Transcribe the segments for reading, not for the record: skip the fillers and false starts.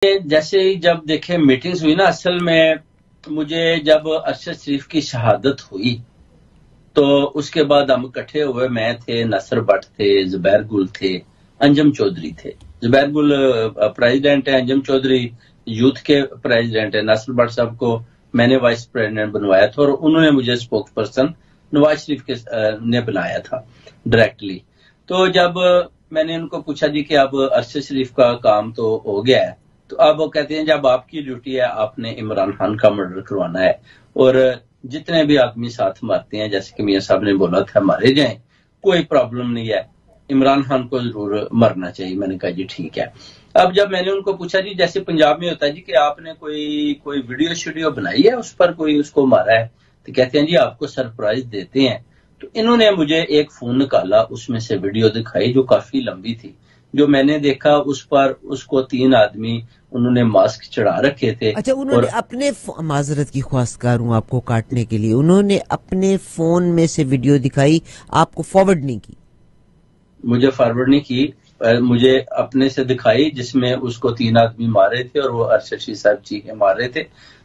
جیسے ہی جب دیکھیں میٹنگز ہوئی نا، اصل میں مجھے جب ارشد شریف کی شہادت ہوئی تو اس کے بعد ہم اکٹھے ہوئے، میں تھے، نصر بٹ تھے، زبیر گل تھے، انجم چودھری تھے۔ زبیر گل پریزیڈنٹ ہے، انجم چودھری یوتھ کے پریزیڈنٹ ہے، نصر بٹ صاحب کو میں نے وائس پریزیڈنٹ بنوایا تھا اور انہوں نے مجھے اسپوکس پرسن نواز شریف کے نے بنایا تھا ڈائریکٹلی۔ تو جب میں نے ان کو پوچھا جی کہ اب ارشد شریف کا کام تو ہو گیا ہے، تو اب وہ کہتے ہیں جب آپ کی ڈیوٹی ہے آپ نے عمران خان کا مرڈر کروانا ہے، اور جتنے بھی آدمی ساتھ مارتے ہیں جیسے کہ میاں صاحب نے بولا تھا مارے جائیں، کوئی پرابلم نہیں ہے، عمران خان کو ضرور مرنا چاہیے۔ میں نے کہا جی ٹھیک ہے۔ اب جب میں نے ان کو پوچھا جی جیسے پنجاب میں ہوتا ہے جی کہ آپ نے کوئی ویڈیو بنائی ہے اس پر کوئی اس کو مارا ہے، تو کہتے ہیں جی آپ کو سرپرائز دیتے ہیں۔ تو انہوں نے مجھے ایک فون نکالا، اس میں سے ویڈیو دکھائی جو کافی لمبی تھی، جو میں نے دیکھا اس پر اس کو 3 آدمی انہوں نے ماسک چڑھا رکھے تھے۔ اچھا، انہوں نے اپنے معذرت کی خواستگار ہوں آپ کو کاٹنے کے لیے، انہوں نے اپنے فون میں سے ویڈیو دکھائی، آپ کو فارورڈ نہیں کی؟ مجھے فارورڈ نہیں کی، مجھے اپنے سے دکھائی جس میں اس کو 3 آدمی مارے تھے اور وہ ارشد شریف صاحب چیخے مار رہے تھے۔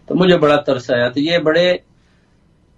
تو مجھے بڑا ترس آیا، تو یہ بڑے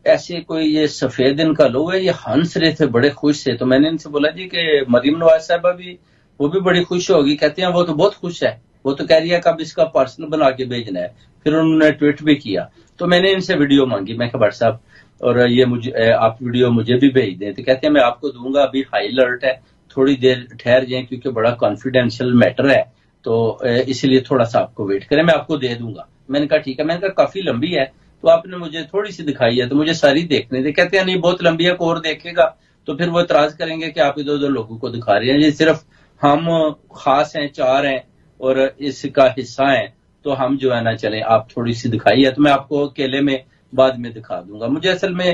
ایسے کوئی یہ سفید ان کا لوگ ہے، یہ ہنس رہے تھے بڑے خوش سے۔ تو میں نے ان سے بولا جی کہ مریم نواز صاحبہ بھی وہ بھی بڑی خوش ہوگی، کہتے ہیں وہ تو بہت خوش ہے، وہ تو کہہ رہی ہے کہ اب اس کا پارسل بنا کے بھیجنا ہے۔ پھر انہوں نے ٹویٹ بھی کیا، تو میں نے ان سے ویڈیو مانگی، میں کہا بٹ صاحب اور یہ مجھے آپ ویڈیو مجھے بھی بھیج دیں، تو کہتے ہیں میں آپ کو دوں گا، ابھی ہائی الرٹ ہے، تھوڑی دیر ٹھہر جائیں کیونکہ بڑا کانفیڈینشیل میٹر ہے، تو اس لیے تھوڑا سا آپ کو ویٹ کریں، میں آپ کو دے دوں گا۔ میں نے کہا ٹھیک ہے، میں نے کہا کافی لمبی ہے تو آپ نے مجھے تھوڑی سی دکھائی ہے تو مجھے ساری دیکھنے دے۔ کہتے ہیں نہیں بہت لمبی ہے، کوئی اور دیکھے گا تو پھر وہ اعتراض کریں گے کہ آپ ادھر ادھر لوگوں کو دکھا رہے ہیں، یہ صرف ہم خاص ہیں، 4 ہیں اور اس کا حصہ ہیں، تو ہم جو ہے نا چلیں آپ تھوڑی سی دکھائی ہے تو میں آپ کو اکیلے میں بعد میں دکھا دوں گا۔ مجھے اصل میں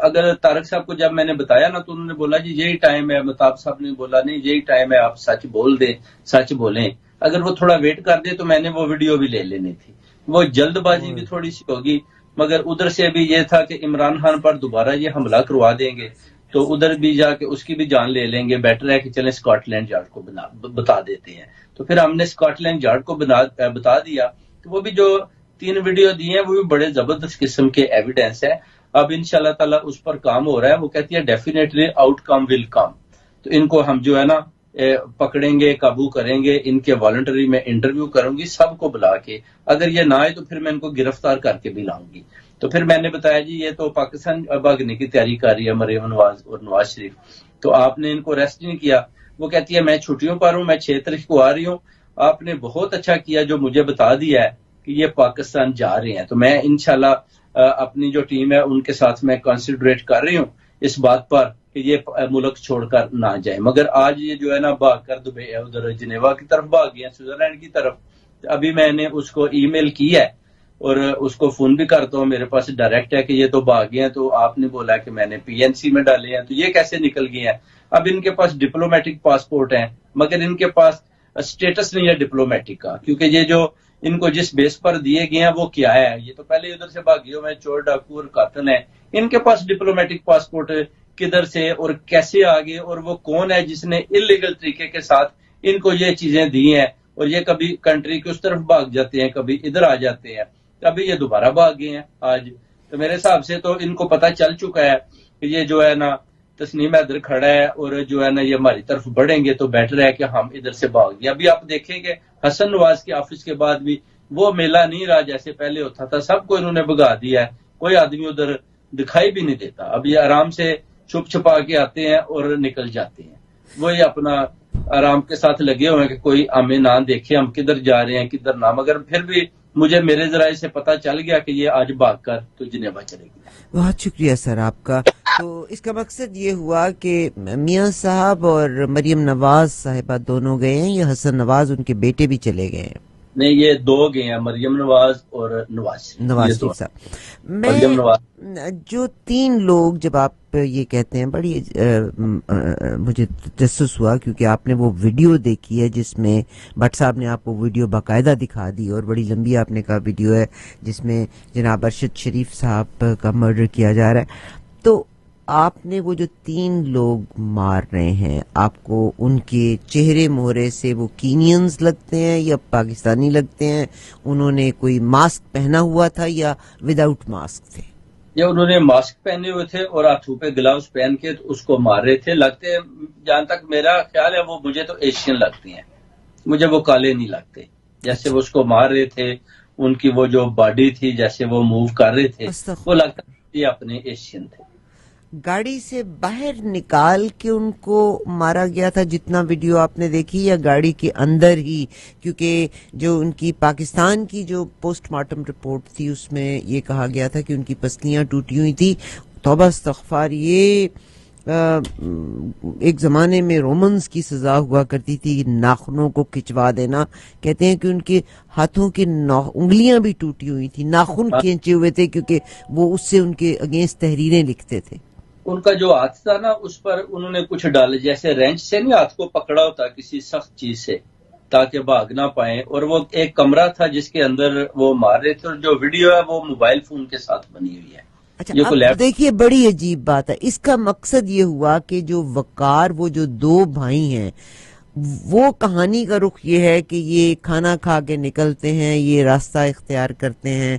اگر طارق صاحب کو جب میں نے بتایا نا تو انہوں نے بولا جی یہی ٹائم ہے، مطاب صاحب نے بولا نہیں یہی ٹائم ہے، آپ سچ بول دیں، سچ بولیں۔ اگر وہ تھوڑا ویٹ کر دے تو میں نے وہ ویڈیو بھی لے لینی تھی، وہ جلد بازی بھی تھوڑی سی ہوگی، مگر ادھر سے بھی یہ تھا کہ عمران خان پر دوبارہ یہ حملہ کروا دیں گے تو ادھر بھی جا کے اس کی بھی جان لے لیں گے، بیٹر ہے کہ چلیں اسکاٹ لینڈ یارڈ کو بتا دیتے ہیں۔ تو پھر ہم نے اسکاٹ لینڈ یارڈ کو بتا دیا، تو وہ بھی جو 3 ویڈیو دی ہیں وہ بھی بڑے زبردست قسم کے ایویڈنس ہے۔ اب انشاءاللہ تعالی اس پر کام ہو رہا ہے، وہ کہتی ہے ڈیفینیٹلی آؤٹ کم ول کم، تو ان کو ہم جو ہے نا پکڑیں گے، قابو کریں گے، ان کے والنٹری میں انٹرویو کروں گی سب کو بلا کے، اگر یہ نہ آئے تو پھر میں ان کو گرفتار کر کے بھی لاؤں گی۔ تو پھر میں نے بتایا جی یہ تو پاکستان بھاگنے کی تیاری کر رہی ہے مریم نواز اور نواز شریف، تو آپ نے ان کو ریسٹ نہیں کیا۔ وہ کہتی ہے میں چھٹیوں پر ہوں، میں 6 تاریخ کو آ رہی ہوں، آپ نے بہت اچھا کیا جو مجھے بتا دیا ہے کہ یہ پاکستان جا رہے ہیں، تو میں انشاءاللہ اپنی جو ٹیم ہے ان کے ساتھ میں کنسیڈریٹ کر رہی ہوں اس بات پر کہ یہ ملک چھوڑ کر نہ جائیں۔ مگر آج یہ جو ہے نا بھاگ کر دبئی ادھر جنیوا کی طرف بھاگ گئے ہیں، سوئٹزرلینڈ کی طرف۔ ابھی میں نے اس کو ای میل کی ہے اور اس کو فون بھی کرتا ہوں، میرے پاس ڈائریکٹ ہے کہ یہ تو بھاگ گئے ہیں، تو آپ نے بولا کہ میں نے پی این سی میں ڈالے ہیں، تو یہ کیسے نکل گئے ہیں؟ اب ان کے پاس ڈپلومیٹک پاسپورٹ ہیں مگر ان کے پاس اسٹیٹس نہیں ہے ڈپلومیٹک کا، کیونکہ یہ جو ان کو جس بیس پر دیے گئے ہیں وہ کیا ہے، یہ تو پہلے ادھر سے بھاگے ہوئے چور ڈاکو اور قاتل ہیں۔ ان کے پاس ڈپلومیٹک پاسپورٹ کدھر سے اور کیسے آگے، اور وہ کون ہے جس نے انلیگل طریقے کے ساتھ ان کو یہ چیزیں دی ہیں، اور یہ کبھی کنٹری کی اس طرف بھاگ جاتے ہیں، کبھی ادھر آ جاتے ہیں، ابھی یہ دوبارہ بھاگ گئے ہیں آج۔ تو میرے حساب سے تو ان کو پتہ چل چکا ہے کہ یہ جو ہے نا تسنیم حیدر کھڑا ہے اور جو ہے نا یہ ہماری طرف بڑھیں گے تو بیٹر ہے کہ ہم ادھر سے بھاگ گئے۔ ابھی آپ دیکھیں گے حسن نواز کے آفس کے بعد بھی وہ میلہ نہیں رہا جیسے پہلے ہوتا تھا، سب کو انہوں نے بھگا دیا ہے، کوئی آدمی ادھر دکھائی بھی نہیں دیتا، اب یہ آرام سے چھپ چھپا کے آتے ہیں اور نکل جاتے ہیں، وہی اپنا آرام کے ساتھ لگے ہوئے ہیں کہ کوئی ہمیں نہ دیکھے ہم کدھر جا رہے ہیں کدھر نہ، مگر پھر بھی مجھے میرے ذرائع سے پتہ چل گیا کہ یہ آج بھاگ کر تو جنیوا چلے گی۔ بہت شکریہ سر آپ کا۔ تو اس کا مقصد یہ ہوا کہ میاں صاحب اور مریم نواز صاحبہ دونوں گئے ہیں، یا حسن نواز ان کے بیٹے بھی چلے گئے ہیں؟ نہیں یہ 2 گئے ہیں، مریم نواز اور نواز شریف صاحب۔ مریم نواز جو 3 لوگ، جب آپ یہ کہتے ہیں بڑی مجھے تجسس ہوا کیونکہ آپ نے وہ ویڈیو دیکھی ہے جس میں بٹ صاحب نے آپ کو ویڈیو باقاعدہ دکھا دی، اور بڑی لمبی آپ نے کہا ویڈیو ہے جس میں جناب ارشد شریف صاحب کا مرڈر کیا جا رہا ہے۔ تو آپ نے وہ جو 3 لوگ مار رہے ہیں، آپ کو ان کے چہرے مہرے سے وہ کینینز لگتے ہیں یا پاکستانی لگتے ہیں؟ انہوں نے کوئی ماسک پہنا ہوا تھا یا وداؤٹ ماسک تھے؟ یا انہوں نے ماسک پہنے ہوئے تھے اور ہاتھوں پہ گلاوز پہن کے اس کو مار رہے تھے. لگتے ہیں جہاں تک میرا خیال ہے وہ مجھے تو ایشین لگتی ہیں، مجھے وہ کالے نہیں لگتے. جیسے وہ اس کو مار رہے تھے، ان کی وہ جو باڈی تھی جیسے وہ موو کر رہے تھے، وہ لگتا ہے یہ اپنے ایشین تھے. گاڑی سے باہر نکال کے ان کو مارا گیا تھا جتنا ویڈیو آپ نے دیکھی، یا گاڑی کے اندر ہی؟ کیونکہ جو ان کی پاکستان کی جو پوسٹ مارٹم رپورٹ تھی اس میں یہ کہا گیا تھا کہ ان کی پسلیاں ٹوٹی ہوئی تھی. توبہ استغفار، یہ ایک زمانے میں رومنز کی سزا ہوا کرتی تھی ناخنوں کو کھچوا دینا. کہتے ہیں کہ ان کے ہاتھوں کی انگلیاں بھی ٹوٹی ہوئی تھی، ناخن کھینچے ہوئے تھے کیونکہ وہ اس سے ان کے اگینسٹ تحریریں لکھتے تھے. ان کا جو ہاتھ تھا نا اس پر انہوں نے کچھ ڈالے، جیسے رینچ سے نہیں ہاتھ کو پکڑا ہوتا کسی سخت چیز سے تاکہ بھاگ نہ پائیں. اور وہ ایک کمرہ تھا جس کے اندر وہ مار رہے تھے، اور جو ویڈیو ہے وہ موبائل فون کے ساتھ بنی ہوئی ہے. اچھا، اب دیکھیے بڑی عجیب بات ہے. اس کا مقصد یہ ہوا کہ جو وقار، وہ جو 2 بھائی ہیں، وہ کہانی کا رخ یہ ہے کہ یہ کھانا کھا کے نکلتے ہیں، یہ راستہ اختیار کرتے ہیں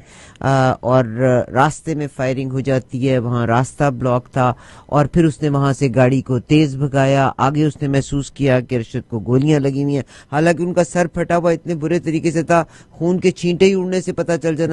اور راستے میں فائرنگ ہو جاتی ہے. وہاں راستہ بلاک تھا اور پھر اس نے وہاں سے گاڑی کو تیز بھگایا. آگے اس نے محسوس کیا کہ ارشد کو گولیاں لگی ہوئی ہیں، حالانکہ ان کا سر پھٹا ہوا اتنے برے طریقے سے تھا، خون کے چھینٹے ہی اڑنے سے پتہ چل جانا